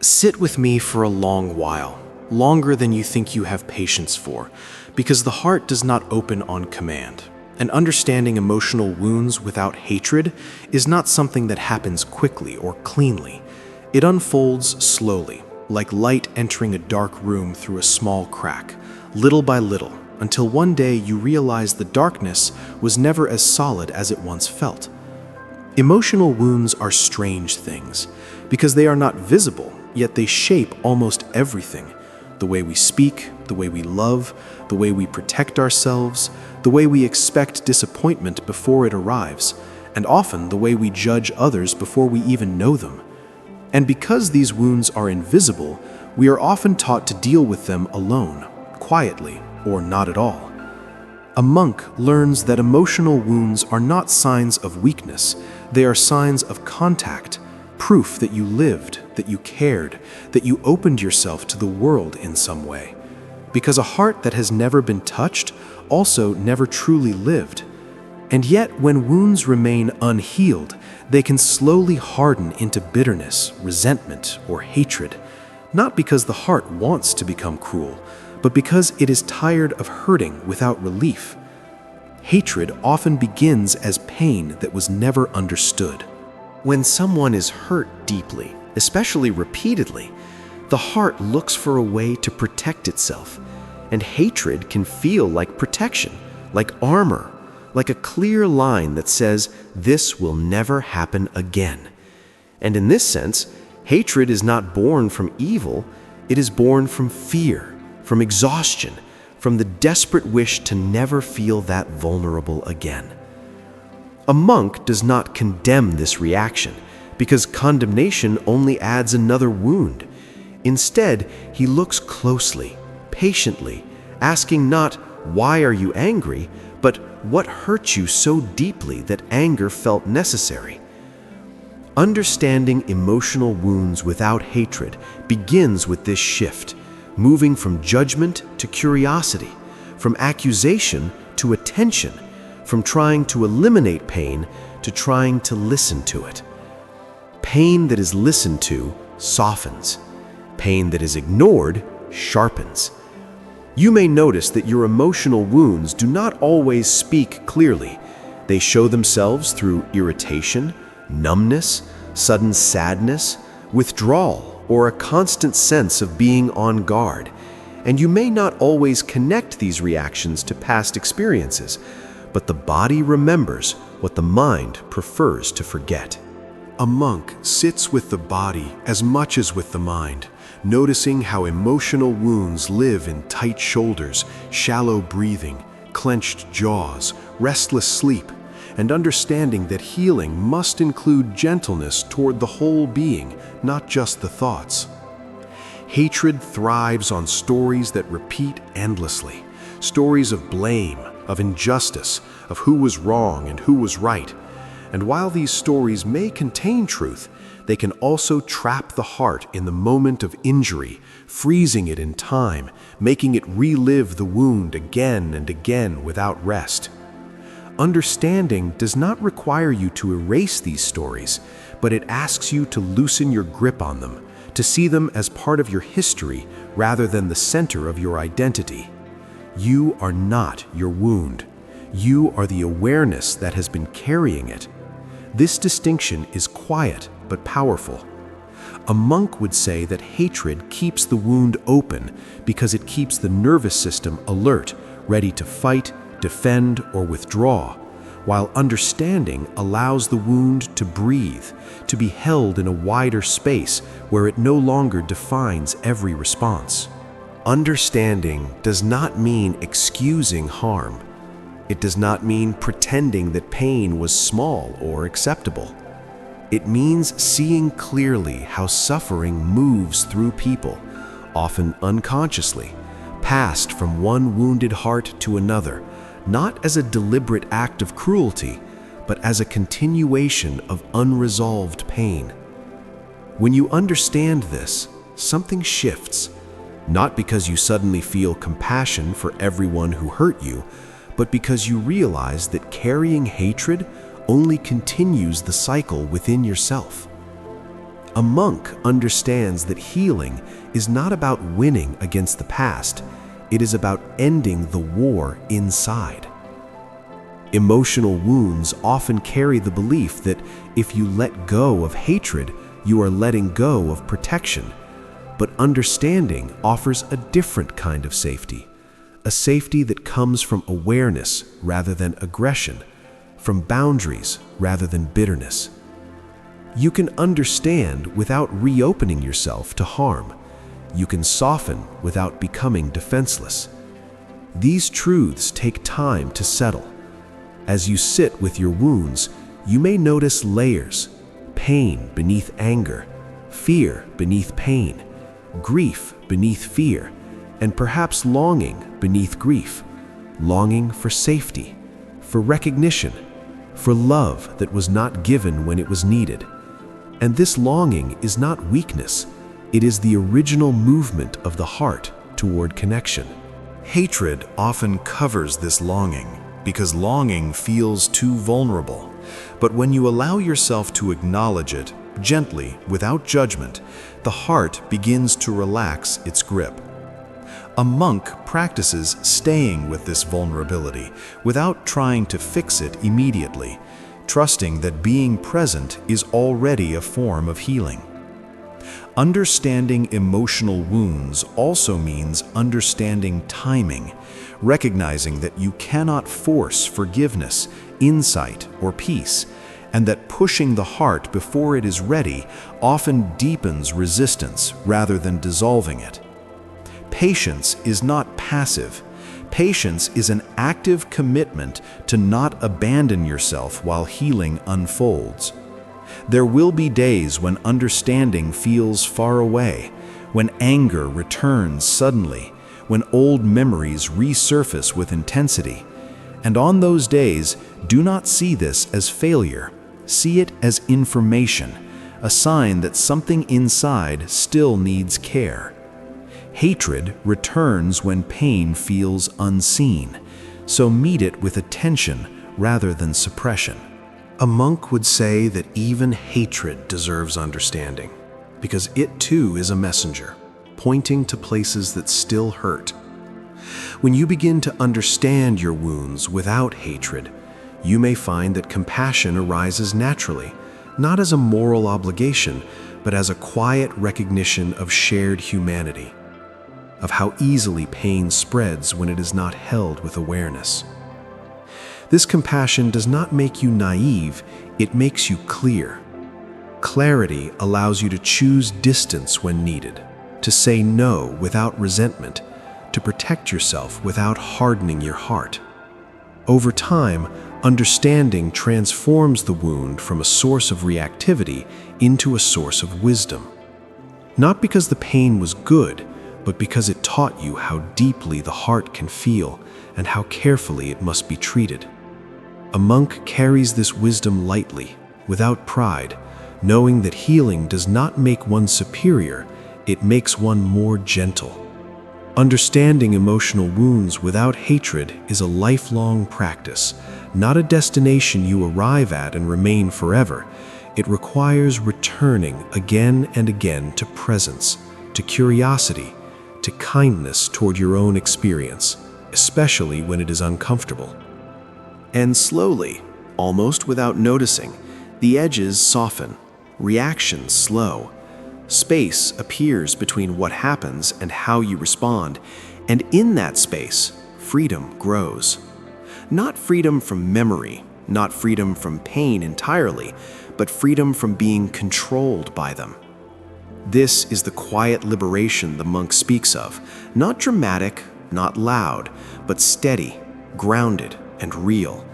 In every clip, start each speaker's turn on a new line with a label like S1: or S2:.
S1: Sit with me for a long while, longer than you think you have patience for, because the heart does not open on command. And understanding emotional wounds without hatred is not something that happens quickly or cleanly. It unfolds slowly, like light entering a dark room through a small crack, little by little, until one day you realize the darkness was never as solid as it once felt. Emotional wounds are strange things, because they are not visible, yet they shape almost everything. The way we speak, the way we love, the way we protect ourselves, the way we expect disappointment before it arrives, and often the way we judge others before we even know them. And because these wounds are invisible, we are often taught to deal with them alone, quietly, or not at all. A monk learns that emotional wounds are not signs of weakness, they are signs of contact, proof that you lived, that you cared, that you opened yourself to the world in some way. Because a heart that has never been touched also never truly lived. And yet, when wounds remain unhealed, they can slowly harden into bitterness, resentment, or hatred, not because the heart wants to become cruel, but because it is tired of hurting without relief. Hatred often begins as pain that was never understood. When someone is hurt deeply, especially repeatedly, the heart looks for a way to protect itself, and hatred can feel like protection, like armor, like a clear line that says, "This will never happen again." And in this sense, hatred is not born from evil, it is born from fear, from exhaustion, from the desperate wish to never feel that vulnerable again. A monk does not condemn this reaction, because condemnation only adds another wound. Instead, he looks closely, patiently, asking not, "Why are you angry?" but "What hurt you so deeply that anger felt necessary?" Understanding emotional wounds without hatred begins with this shift, moving from judgment to curiosity, from accusation to attention, from trying to eliminate pain to trying to listen to it. Pain that is listened to softens. Pain that is ignored sharpens. You may notice that your emotional wounds do not always speak clearly. They show themselves through irritation, numbness, sudden sadness, withdrawal, or a constant sense of being on guard. And you may not always connect these reactions to past experiences, but the body remembers what the mind prefers to forget. A monk sits with the body as much as with the mind, noticing how emotional wounds live in tight shoulders, shallow breathing, clenched jaws, restless sleep, and understanding that healing must include gentleness toward the whole being, not just the thoughts. Hatred thrives on stories that repeat endlessly, stories of blame, of injustice, of who was wrong and who was right. And while these stories may contain truth, they can also trap the heart in the moment of injury, freezing it in time, making it relive the wound again and again without rest. Understanding does not require you to erase these stories, but it asks you to loosen your grip on them, to see them as part of your history rather than the center of your identity. You are not your wound. You are the awareness that has been carrying it. This distinction is quiet but powerful. A monk would say that hatred keeps the wound open because it keeps the nervous system alert, ready to fight, defend, or withdraw, while understanding allows the wound to breathe, to be held in a wider space where it no longer defines every response. Understanding does not mean excusing harm. It does not mean pretending that pain was small or acceptable. It means seeing clearly how suffering moves through people, often unconsciously, passed from one wounded heart to another, not as a deliberate act of cruelty, but as a continuation of unresolved pain. When you understand this, something shifts, not because you suddenly feel compassion for everyone who hurt you, but because you realize that carrying hatred only continues the cycle within yourself.
S2: A monk understands that healing is not about winning against the past, it is about ending the war inside. Emotional wounds often carry the belief that if you let go of hatred, you are letting go of protection. But understanding offers a different kind of safety, a safety that comes from awareness rather than aggression, from boundaries rather than bitterness. You can understand without reopening yourself to harm. You can soften without becoming defenseless. These truths take time to settle. As you sit with your wounds, you may notice layers: pain beneath anger, fear beneath pain, grief beneath fear, and perhaps longing beneath grief. Longing for safety, for recognition, for love that was not given when it was needed. And this longing is not weakness, it is the original movement of the heart toward connection.
S1: Hatred often covers this longing because longing feels too vulnerable. But when you allow yourself to acknowledge it, gently, without judgment, the heart begins to relax its grip. A monk practices staying with this vulnerability without trying to fix it immediately, trusting that being present is already a form of healing. Understanding emotional wounds also means understanding timing, recognizing that you cannot force forgiveness, insight, or peace, and that pushing the heart before it is ready often deepens resistance rather than dissolving it. Patience is not passive. Patience is an active commitment to not abandon yourself while healing unfolds. There will be days when understanding feels far away, when anger returns suddenly, when old memories resurface with intensity. And on those days, do not see this as failure. See it as information, a sign that something inside still needs care. Hatred returns when pain feels unseen, so meet it with attention rather than suppression. A monk would say that even hatred deserves understanding, because it too is a messenger, pointing to places that still hurt. When you begin to understand your wounds without hatred, you may find that compassion arises naturally, not as a moral obligation, but as a quiet recognition of shared humanity, of how easily pain spreads when it is not held with awareness. This compassion does not make you naive, it makes you clear. Clarity allows you to choose distance when needed, to say no without resentment, to protect yourself without hardening your heart. Over time, understanding transforms the wound from a source of reactivity into a source of wisdom. Not because the pain was good, but because it taught you how deeply the heart can feel and how carefully it must be treated. A monk carries this wisdom lightly, without pride, knowing that healing does not make one superior, it makes one more gentle. Understanding emotional wounds without hatred is a lifelong practice, not a destination you arrive at and remain forever. It requires returning again and again to presence, to curiosity, to kindness toward your own experience, especially when it is uncomfortable. And slowly, almost without noticing, the edges soften, reactions slow. Space appears between what happens and how you respond, and in that space, freedom grows. Not freedom from memory, not freedom from pain entirely, but freedom from being controlled by them. This is the quiet liberation the monk speaks of, not dramatic, not loud, but steady, grounded, and real.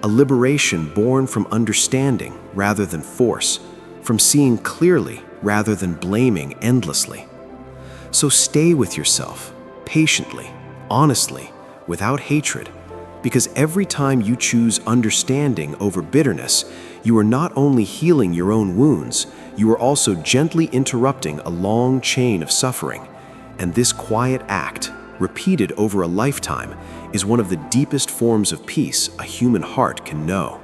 S1: A liberation born from understanding rather than force, from seeing clearly rather than blaming endlessly. So stay with yourself, patiently, honestly, without hatred, because every time you choose understanding over bitterness, you are not only healing your own wounds, you are also gently interrupting a long chain of suffering. And this quiet act, repeated over a lifetime, is one of the deepest forms of peace a human heart can know.